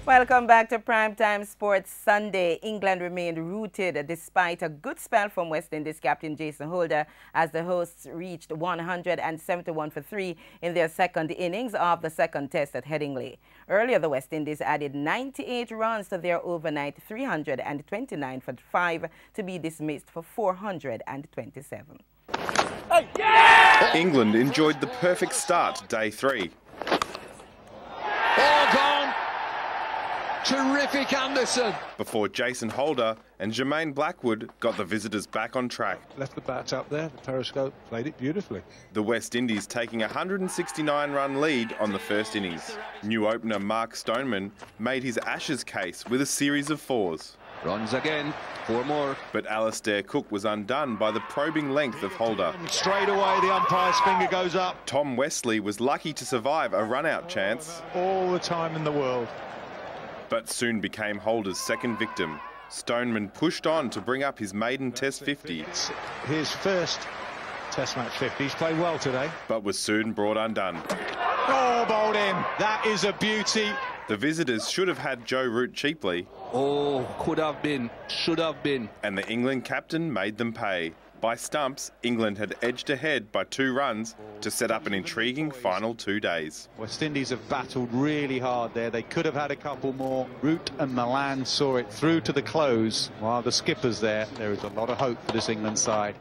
Welcome back to Primetime Sports Sunday. England remained rooted despite a good spell from West Indies captain Jason Holder as the hosts reached 171 for 3 in their second innings of the second test at Headingley. Earlier, the West Indies added 98 runs to their overnight 329 for 5 to be dismissed for 427. Hey, yeah! England enjoyed the perfect start to day 3. All gone. Terrific Anderson. Before Jason Holder and Jermaine Blackwood got the visitors back on track. Left the bat up there, the periscope, played it beautifully. The West Indies taking a 169-run lead on the first innings. New opener Mark Stoneman made his Ashes case with a series of 4s. Runs again, 4 more. But Alastair Cook was undone by the probing length of Holder. Straight away, the umpire's finger goes up. Tom Wesley was lucky to survive a run-out chance. All the time in the world. But soon became Holder's second victim. Stoneman pushed on to bring up his maiden Test 50. It's his first Test match 50. He's played well today. But was soon brought undone. Oh, bowled him. That is a beauty. The visitors should have had Joe Root cheaply. Oh, could have been, should have been. And the England captain made them pay. By stumps, England had edged ahead by 2 runs to set up an intriguing final 2 days. West Indies have battled really hard there. They could have had a couple more. Root and Milan saw it through to the close. While the skipper's there is a lot of hope for this England side.